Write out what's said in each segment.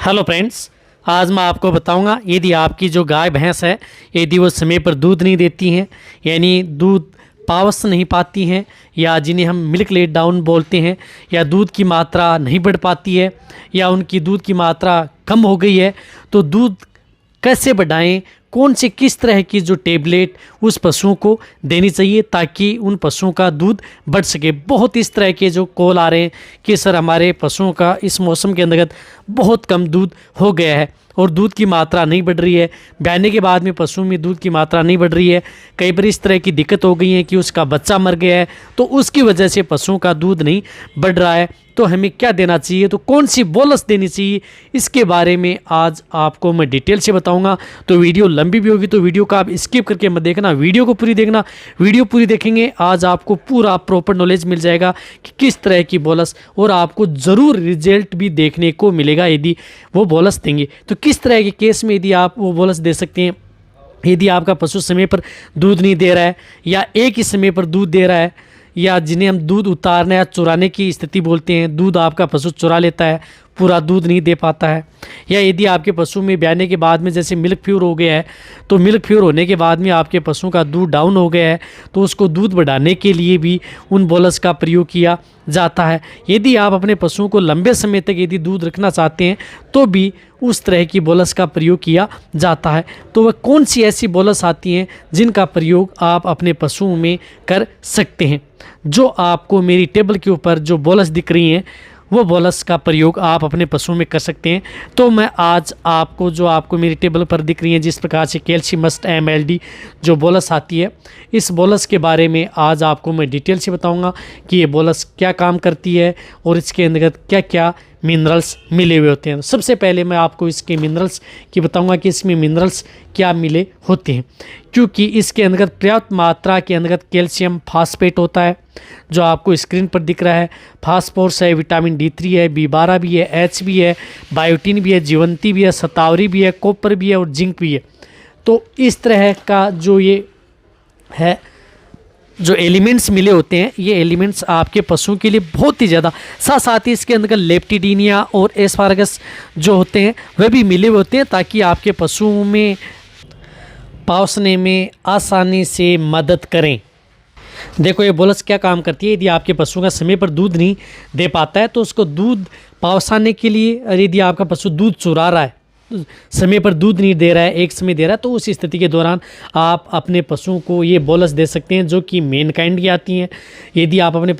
Hello friends, आज मैं आपको बताऊंगा यदि आपकी जो गाय भैंस है यदि वो समय पर दूध नहीं देती हैं, यानी दूध पावस नहीं पाती हैं, या जिन्हें हम मिल्क लेट डाउन बोलते हैं, या दूध की मात्रा नहीं बढ़ पाती है, या उनकी दूध की मात्रा कम हो गई है, तो दूध कैसे बढ़ाएं, कौन से किस तरह की जो टेबलेट उस पशुओं को देनी चाहिए ताकि उन पशुओं का दूध बढ़ सके। बहुत इस तरह के जो कॉल आ रहे हैं कि सर हमारे पशुओं का इस मौसम के अंतर्गत बहुत कम दूध हो गया है और दूध की मात्रा नहीं बढ़ रही है, ब्याने के बाद में पशुओं में दूध की मात्रा नहीं बढ़ रही है, कई बार इस तरह की दिक्कत हो गई है कि उसका बच्चा मर गया है, तो उसकी वजह से पशुओं का दूध नहीं बढ़ रहा है, तो हमें क्या देना चाहिए, तो कौन सी बोलस देनी चाहिए, इसके बारे में आज आपको मैं डिटेल से बताऊंगा। तो वीडियो लंबी भी होगी तो वीडियो का आप स्किप करके मत देखना, वीडियो को पूरी देखना। वीडियो पूरी देखेंगे आज आपको पूरा प्रॉपर नॉलेज मिल जाएगा कि किस तरह की बोलस, और आपको ज़रूर रिजल्ट भी देखने को मिलेगा यदि वो बोलस देंगे। तो किस तरह के केस में यदि आप वो बोलस दे सकते हैं, यदि आपका पशु समय पर दूध नहीं दे रहा है या एक ही समय पर दूध दे रहा है, या जिन्हें हम दूध उतारने या चुराने की स्थिति बोलते हैं, दूध आपका पशु चुरा लेता है, पूरा दूध नहीं दे पाता है, या यदि आपके पशु में ब्याने के बाद में जैसे मिल्क फ्यूर हो गया है, तो मिल्क फ्यूर होने के बाद में आपके पशु का दूध डाउन हो गया है, तो उसको दूध बढ़ाने के लिए भी उन बोलस का प्रयोग किया जाता है। यदि आप अपने पशुओं को लंबे समय तक यदि दूध रखना चाहते हैं तो भी उस तरह की बोलस का प्रयोग किया जाता है। तो वह कौन सी ऐसी बोलस आती हैं जिनका प्रयोग आप अपने पशुओं में कर सकते हैं। जो आपको मेरी टेबल के ऊपर जो बोलस दिख रही हैं वो बोलस का प्रयोग आप अपने पशुओं में कर सकते हैं। तो मैं आज आपको मेरी टेबल पर दिख रही है जिस प्रकार से कैल्शियम मस्ट MLD जो बोलस आती है, इस बोलस के बारे में आज आपको मैं डिटेल से बताऊंगा कि ये बोलस क्या काम करती है और इसके अंतर्गत क्या क्या मिनरल्स मिले हुए होते हैं। सबसे पहले मैं आपको इसके मिनरल्स की बताऊंगा कि इसमें मिनरल्स क्या मिले होते हैं, क्योंकि इसके अंतर्गत पर्याप्त मात्रा के अंतर्गत कैल्शियम फास्फेट होता है जो आपको स्क्रीन पर दिख रहा है, फास्फोरस है, विटामिन D3 है, B12 भी है, H भी है, बायोटिन भी है, जीवंती भी है, शतावरी भी है, कॉपर भी है और जिंक भी है। तो इस तरह का जो ये है जो एलिमेंट्स मिले होते हैं, ये एलिमेंट्स आपके पशुओं के लिए बहुत ही ज़्यादा, साथ ही इसके अंदर लेप्टिडीनिया और एस्पारगस जो होते हैं वह भी मिले हुए होते हैं ताकि आपके पशुओं में पावसने में आसानी से मदद करें। देखो ये बोलस क्या काम करती है, यदि आपके पशुओं का समय पर दूध नहीं दे पाता है तो उसको दूध पावसाने के लिए, और यदि आपका पशु दूध चुरा रहा है, समय पर दूध नहीं दे रहा है, एक समय दे रहा है, तो उस स्थिति के दौरान आप अपने पशुओं को ये बोलस दे सकते हैं जो कि मेन काइंड की आती हैं। यदि आप अपने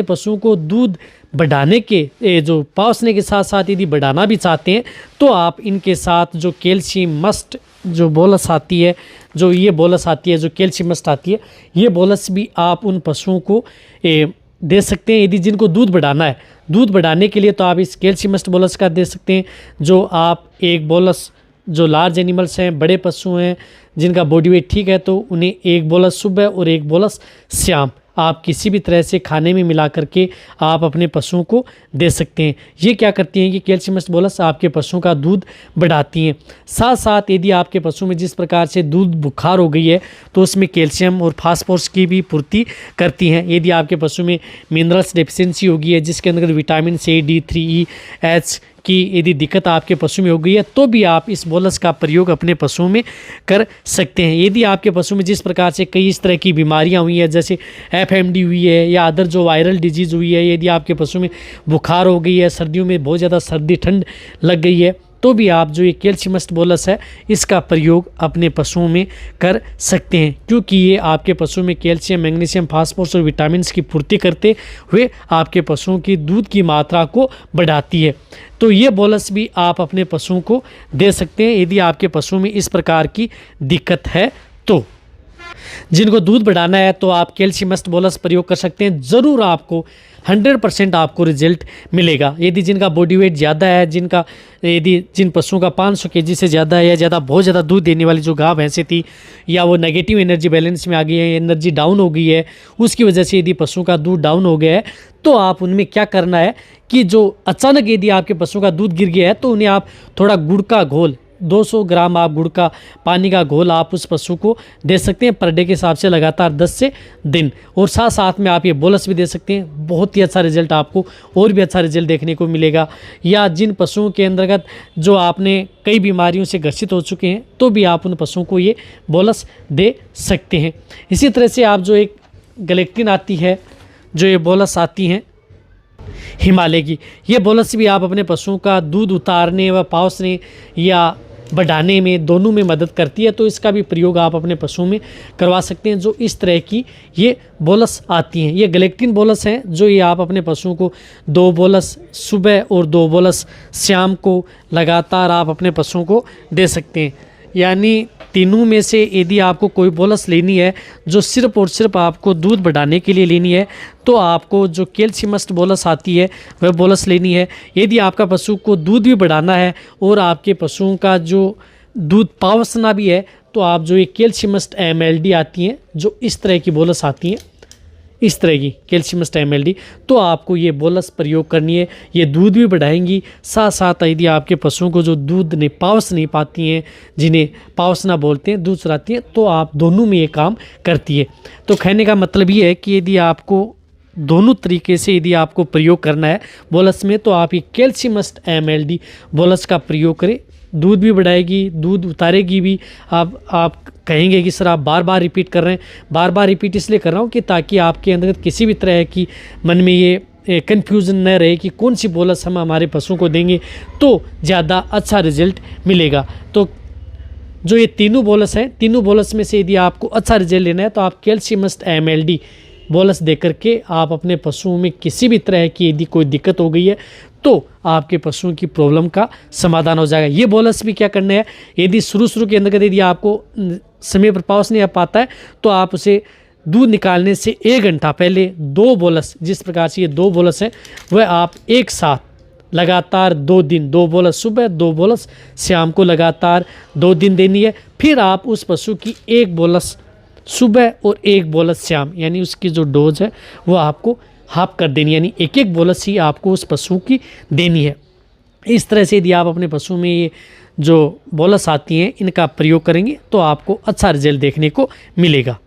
पशुओं को दूध बढ़ाने के जो पावसने के साथ साथ यदि बढ़ाना भी चाहते हैं तो आप इनके साथ जो कैल्शियम मस्ट जो बोलस आती है, जो कैल्शियम मस्ट आती है, ये बोलस भी आप उन पशुओं को दे सकते हैं यदि जिनको दूध बढ़ाना है। दूध बढ़ाने के लिए तो आप इस कैल्शियम मस्ट बोलस का दे सकते हैं, जो आप एक बोलस जो लार्ज एनिमल्स हैं, बड़े पशु हैं जिनका बॉडी वेट ठीक है, तो उन्हें एक बोलस सुबह और एक बोलस शाम आप किसी भी तरह से खाने में मिला करके आप अपने पशुओं को दे सकते हैं। ये क्या करती हैं कि कैल्शियम मस्ट बोलस आपके पशुओं का दूध बढ़ाती हैं। साथ यदि आपके पशु में जिस प्रकार से दूध बुखार हो गई है तो उसमें कैल्शियम और फास्फोरस की भी पूर्ति करती हैं। यदि आपके पशु में मिनरल्स डेफिशिएंसी हो गई है जिसके अंदर vitamin C, D3, E, H की यदि दिक्कत आपके पशु में हो गई है तो भी आप इस बोलस का प्रयोग अपने पशुओं में कर सकते हैं। यदि आपके पशु में जिस प्रकार से कई इस तरह की बीमारियां हुई है, जैसे FMD हुई है या अदर जो वायरल डिजीज़ हुई है, यदि आपके पशु में बुखार हो गई है, सर्दियों में बहुत ज़्यादा सर्दी ठंड लग गई है, तो भी आप जो ये कैल्शियम मस्ट बोलस है इसका प्रयोग अपने पशुओं में कर सकते हैं, क्योंकि ये आपके पशु में कैल्शियम, मैग्नीशियम, फास्फोरस और विटामिन की पूर्ति करते हुए आपके पशुओं की दूध की मात्रा को बढ़ाती है। तो ये बोलस भी आप अपने पशुओं को दे सकते हैं यदि आपके पशु में इस प्रकार की दिक्कत है। तो जिनको दूध बढ़ाना है तो आप कैल्शियम मस्ट बोलस प्रयोग कर सकते हैं, ज़रूर आपको 100% आपको रिजल्ट मिलेगा। यदि जिनका बॉडी वेट ज़्यादा है, जिन पशुओं का 500 kg से ज़्यादा है, या बहुत ज़्यादा दूध देने वाली जो गाय भैंसें थी, या वो नेगेटिव एनर्जी बैलेंस में आ गई है, एनर्जी डाउन हो गई है, उसकी वजह से यदि पशुओं का दूध डाउन हो गया है तो आप उनमें क्या करना है कि जो अचानक यदि आपके पशुओं का दूध गिर गया है तो उन्हें आप थोड़ा गुड़ का घोल 200 ग्राम आप गुड़ का पानी का घोल आप उस पशु को दे सकते हैं पर डे के हिसाब से लगातार 10 से दिन। और साथ साथ में आप ये बोलस भी दे सकते हैं, बहुत ही अच्छा रिजल्ट आपको और भी अच्छा रिजल्ट देखने को मिलेगा। या जिन पशुओं के अंतर्गत जो आपने कई बीमारियों से ग्रसित हो चुके हैं तो भी आप उन पशुओं को ये बोलस दे सकते हैं। इसी तरह से आप जो एक गलेक्टिन आती है, जो ये बोलस आती हैं हिमालय की, ये बोलस भी आप अपने पशुओं का दूध उतारने व पाउसने या बढ़ाने में दोनों में मदद करती है। तो इसका भी प्रयोग आप अपने पशुओं में करवा सकते हैं। जो इस तरह की ये बोलस आती हैं, ये गलेक्टिन बोलस हैं, जो ये आप अपने पशुओं को 2 बोलस सुबह और 2 बोलस शाम को लगातार आप अपने पशुओं को दे सकते हैं। यानी तीनों में से यदि आपको कोई बोलस लेनी है जो सिर्फ और सिर्फ आपको दूध बढ़ाने के लिए लेनी है तो आपको जो कैल्शियमस्ट बोलस आती है वह बोलस लेनी है। यदि आपका पशु को दूध भी बढ़ाना है और आपके पशुओं का जो दूध पावसना भी है तो आप जो ये कैल्शियमस्ट MLD आती हैं, जो इस तरह की बोलस आती हैं, इस तरह की कैल्शियमस्ट MLD, तो आपको ये बोलस प्रयोग करनी है। ये दूध भी बढ़ाएंगी, साथ साथ यदि आपके पशुओं को जो दूध ने पावस नहीं पाती हैं, जिन्हें पावसना बोलते हैं, दूध चुराती हैं, तो आप दोनों में ये काम करती है। तो कहने का मतलब ये है कि यदि आपको दोनों तरीके से यदि आपको प्रयोग करना है बोलस में तो आप ये कैल्शियमस्ट MLD बोलस का प्रयोग करें। दूध भी बढ़ाएगी, दूध उतारेगी भी। आप कहेंगे कि सर आप बार बार रिपीट कर रहे हैं। बार बार रिपीट इसलिए कर रहा हूँ कि ताकि आपके अंदर किसी भी तरह की मन में ये कन्फ्यूज़न न रहे कि कौन सी बोलस हम हमारे पशुओं को देंगे तो ज़्यादा अच्छा रिजल्ट मिलेगा। तो जो ये तीनों बोलस हैं, तीनों बोलस में से यदि आपको अच्छा रिजल्ट लेना है तो आप कैल्शियमस्ट MLD बोलस दे करके आप अपने पशुओं में किसी भी तरह की यदि कोई दिक्कत हो गई है तो आपके पशुओं की प्रॉब्लम का समाधान हो जाएगा। ये बोलस भी क्या करना है, यदि शुरू के अंदर यदि आपको समय पर पावस नहीं आ पाता है तो आप उसे दूध निकालने से 1 घंटा पहले 2 बोलस, जिस प्रकार से ये 2 बोलस हैं वह आप एक साथ लगातार 2 दिन, 2 बोलस सुबह 2 बोलस शाम को लगातार 2 दिन देनी है। फिर आप उस पशु की 1 बोलस सुबह और 1 बोलस शाम, यानी उसकी जो डोज है वो आपको हाफ कर देनी, यानी 1 बोलस ही आपको उस पशु की देनी है। इस तरह से यदि आप अपने पशु में ये जो बोलस आती हैं इनका प्रयोग करेंगे तो आपको अच्छा रिजल्ट देखने को मिलेगा।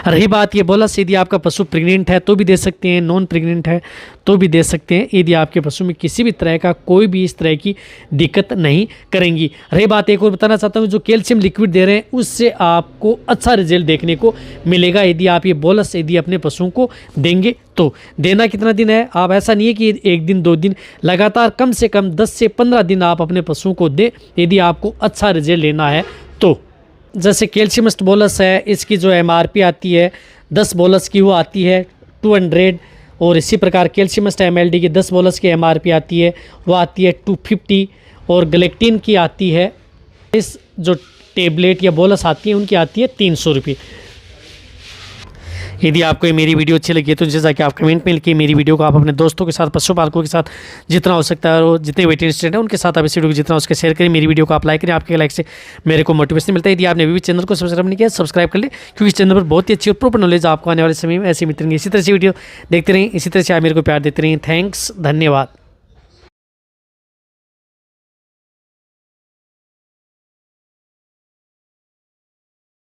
रही बात ये बोलस यदि आपका पशु प्रेग्नेंट है तो भी दे सकते हैं, नॉन प्रेग्नेंट है तो भी दे सकते हैं, यदि आपके पशु में किसी भी तरह का कोई भी इस तरह की दिक्कत नहीं करेंगी। रही बात एक और बताना चाहता हूँ, जो कैल्शियम लिक्विड दे रहे हैं उससे आपको अच्छा रिजल्ट देखने को मिलेगा यदि आप ये बोलस यदि अपने पशुओं को देंगे तो। देना कितना दिन है, आप ऐसा नहीं है कि 1 दिन 2 दिन, लगातार कम से कम 10 से 15 दिन आप अपने पशुओं को दें यदि आपको अच्छा रिजल्ट लेना है तो। जैसे कैल्शियमस्ट बोलस है, इसकी जो MRP आती है 10 बोलस की वो आती है 200, और इसी प्रकार कैल्शियमस्ट MLD की 10 बोलस की MRP आती है वो आती है 250, और गलेक्टिन की आती है, इस जो टेबलेट या बोलस आती है उनकी आती है 300 रुपये। यदि आपको ये मेरी वीडियो अच्छी लगी है तो जैसा कि आप कमेंट में लिखिए मेरी वीडियो को आप अपने दोस्तों के साथ, पशुपालकों के साथ जितना हो सकता है और जितने वेटरनरी स्टूडेंट हैं उनके साथ आप इस वीडियो को जितना उसके शेयर करें। मेरी वीडियो को आप लाइक करें, आपके लाइक से मेरे को मोटिवेशन मिलता है। यदि आपने अभी भी चैनल को सब्सक्राइब नहीं किया सब्सक्राइब कर ले, क्योंकि इस चैनल पर बहुत ही अच्छी और प्रॉपर नॉलेज आपको आने वाले समय में ऐसे मिलेंगे। इसी तरह से वीडियो देखते रहें, इसी तरह से आप मेरे को प्यार देते रहें। थैंक्स, धन्यवाद।